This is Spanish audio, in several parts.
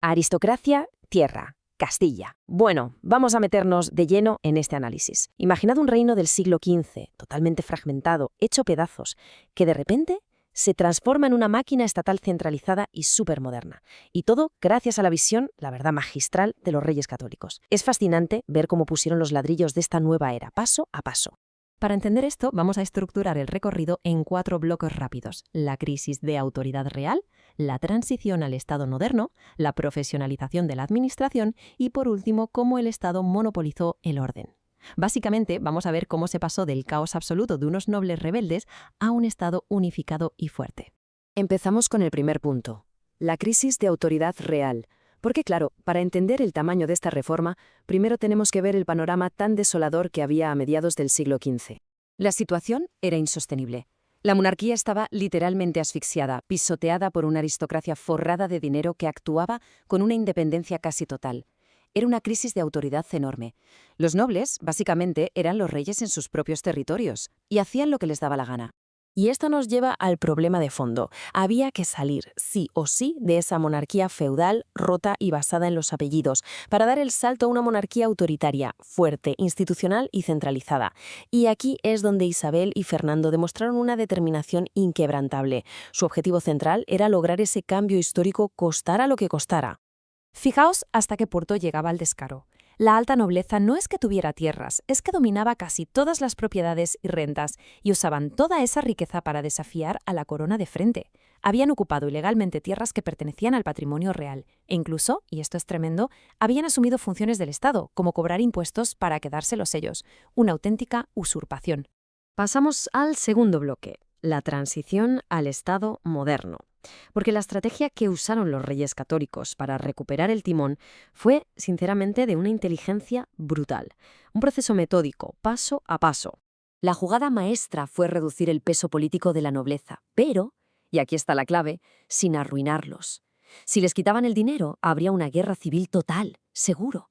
Aristocracia, tierra, Castilla. Bueno, vamos a meternos de lleno en este análisis. Imaginad un reino del siglo XV, totalmente fragmentado, hecho pedazos, que de repente se transforma en una máquina estatal centralizada y supermoderna. Y todo gracias a la visión, la verdad magistral, de los reyes católicos. Es fascinante ver cómo pusieron los ladrillos de esta nueva era, paso a paso. Para entender esto, vamos a estructurar el recorrido en 4 bloques rápidos: la crisis de autoridad real, la transición al Estado moderno, la profesionalización de la administración y, por último, cómo el Estado monopolizó el orden. Básicamente, vamos a ver cómo se pasó del caos absoluto de unos nobles rebeldes a un Estado unificado y fuerte. Empezamos con el primer punto, la crisis de autoridad real. Porque claro, para entender el tamaño de esta reforma, primero tenemos que ver el panorama tan desolador que había a mediados del siglo XV. La situación era insostenible. La monarquía estaba literalmente asfixiada, pisoteada por una aristocracia forrada de dinero que actuaba con una independencia casi total. Era una crisis de autoridad enorme. Los nobles, básicamente, eran los reyes en sus propios territorios y hacían lo que les daba la gana. Y esto nos lleva al problema de fondo. Había que salir, sí o sí, de esa monarquía feudal, rota y basada en los apellidos, para dar el salto a una monarquía autoritaria, fuerte, institucional y centralizada. Y aquí es donde Isabel y Fernando demostraron una determinación inquebrantable. Su objetivo central era lograr ese cambio histórico costara lo que costara. Fijaos hasta qué punto llegaba el descaro. La alta nobleza no es que tuviera tierras, es que dominaba casi todas las propiedades y rentas y usaban toda esa riqueza para desafiar a la corona de frente. Habían ocupado ilegalmente tierras que pertenecían al patrimonio real e incluso, y esto es tremendo, habían asumido funciones del Estado, como cobrar impuestos para quedárselos ellos. Una auténtica usurpación. Pasamos al segundo bloque, la transición al Estado moderno. Porque la estrategia que usaron los reyes católicos para recuperar el timón fue, sinceramente, de una inteligencia brutal. Un proceso metódico, paso a paso. La jugada maestra fue reducir el peso político de la nobleza, pero, y aquí está la clave, sin arruinarlos. Si les quitaban el dinero, habría una guerra civil total, seguro.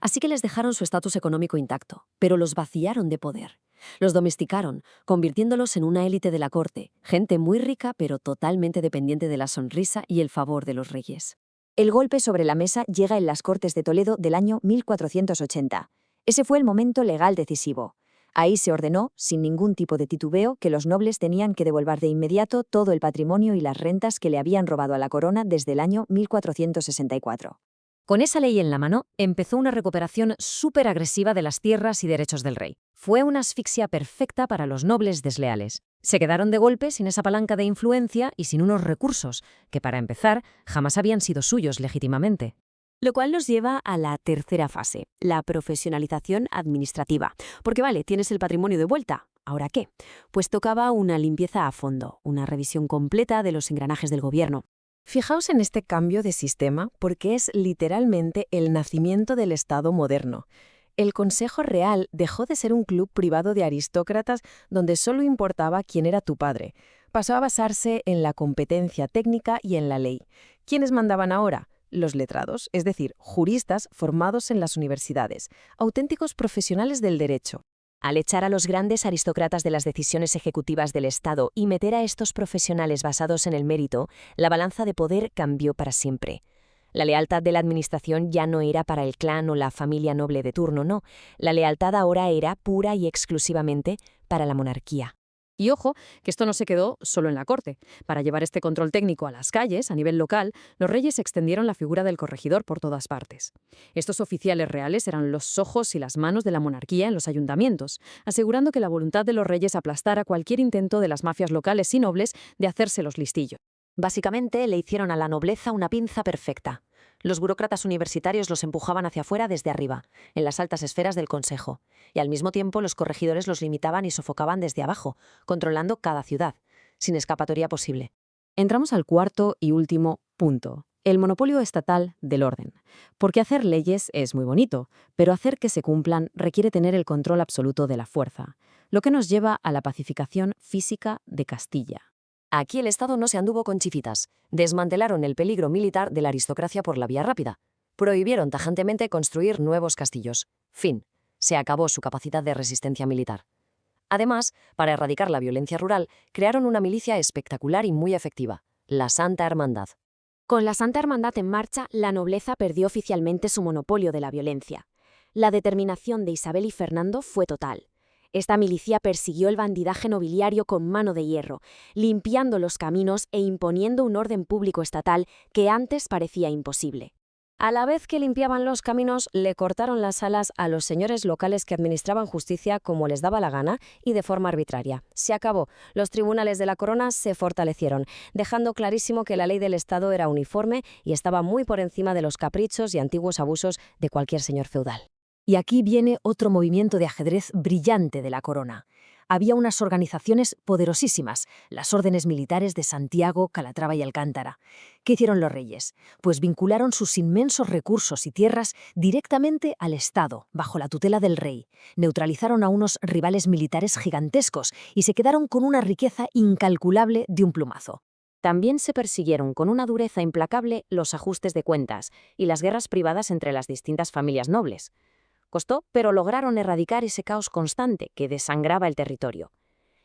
Así que les dejaron su estatus económico intacto, pero los vaciaron de poder. Los domesticaron, convirtiéndolos en una élite de la corte, gente muy rica pero totalmente dependiente de la sonrisa y el favor de los reyes. El golpe sobre la mesa llega en las Cortes de Toledo del año 1480. Ese fue el momento legal decisivo. Ahí se ordenó, sin ningún tipo de titubeo, que los nobles tenían que devolver de inmediato todo el patrimonio y las rentas que le habían robado a la corona desde el año 1464. Con esa ley en la mano, empezó una recuperación súper agresiva de las tierras y derechos del rey. Fue una asfixia perfecta para los nobles desleales. Se quedaron de golpe sin esa palanca de influencia y sin unos recursos, que para empezar, jamás habían sido suyos legítimamente. Lo cual nos lleva a la tercera fase, la profesionalización administrativa. Porque vale, tienes el patrimonio de vuelta. ¿Ahora qué? Pues tocaba una limpieza a fondo, una revisión completa de los engranajes del gobierno. Fijaos en este cambio de sistema porque es literalmente el nacimiento del Estado moderno. El Consejo Real dejó de ser un club privado de aristócratas donde solo importaba quién era tu padre. Pasó a basarse en la competencia técnica y en la ley. ¿Quiénes mandaban ahora? Los letrados, es decir, juristas formados en las universidades, auténticos profesionales del derecho. Al echar a los grandes aristócratas de las decisiones ejecutivas del Estado y meter a estos profesionales basados en el mérito, la balanza de poder cambió para siempre. La lealtad de la administración ya no era para el clan o la familia noble de turno, no. La lealtad ahora era pura y exclusivamente para la monarquía. Y ojo, que esto no se quedó solo en la corte. Para llevar este control técnico a las calles, a nivel local, los reyes extendieron la figura del corregidor por todas partes. Estos oficiales reales eran los ojos y las manos de la monarquía en los ayuntamientos, asegurando que la voluntad de los reyes aplastara cualquier intento de las mafias locales y nobles de hacerse los listillos. Básicamente le hicieron a la nobleza una pinza perfecta. Los burócratas universitarios los empujaban hacia afuera desde arriba, en las altas esferas del consejo, y al mismo tiempo los corregidores los limitaban y sofocaban desde abajo, controlando cada ciudad, sin escapatoria posible. Entramos al cuarto y último punto, el monopolio estatal del orden. Porque hacer leyes es muy bonito, pero hacer que se cumplan requiere tener el control absoluto de la fuerza, lo que nos lleva a la pacificación física de Castilla. Aquí el Estado no se anduvo con chifitas. Desmantelaron el peligro militar de la aristocracia por la vía rápida. Prohibieron tajantemente construir nuevos castillos. Fin. Se acabó su capacidad de resistencia militar. Además, para erradicar la violencia rural, crearon una milicia espectacular y muy efectiva, la Santa Hermandad. Con la Santa Hermandad en marcha, la nobleza perdió oficialmente su monopolio de la violencia. La determinación de Isabel y Fernando fue total. Esta milicia persiguió el bandidaje nobiliario con mano de hierro, limpiando los caminos e imponiendo un orden público estatal que antes parecía imposible. A la vez que limpiaban los caminos, le cortaron las alas a los señores locales que administraban justicia como les daba la gana y de forma arbitraria. Se acabó. Los tribunales de la corona se fortalecieron, dejando clarísimo que la ley del Estado era uniforme y estaba muy por encima de los caprichos y antiguos abusos de cualquier señor feudal. Y aquí viene otro movimiento de ajedrez brillante de la corona. Había unas organizaciones poderosísimas, las órdenes militares de Santiago, Calatrava y Alcántara. ¿Qué hicieron los reyes? Pues vincularon sus inmensos recursos y tierras directamente al Estado, bajo la tutela del rey. Neutralizaron a unos rivales militares gigantescos y se quedaron con una riqueza incalculable de un plumazo. También se persiguieron con una dureza implacable los ajustes de cuentas y las guerras privadas entre las distintas familias nobles. Costó, pero lograron erradicar ese caos constante que desangraba el territorio.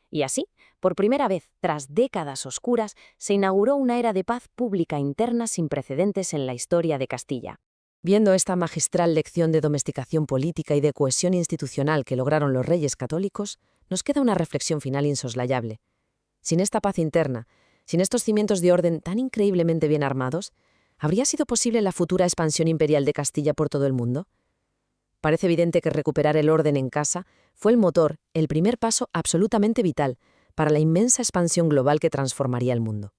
Y así, por primera vez, tras décadas oscuras, se inauguró una era de paz pública interna sin precedentes en la historia de Castilla. Viendo esta magistral lección de domesticación política y de cohesión institucional que lograron los reyes católicos, nos queda una reflexión final insoslayable. Sin esta paz interna, sin estos cimientos de orden tan increíblemente bien armados, ¿habría sido posible la futura expansión imperial de Castilla por todo el mundo? Parece evidente que recuperar el orden en casa fue el motor, el primer paso absolutamente vital para la inmensa expansión global que transformaría el mundo.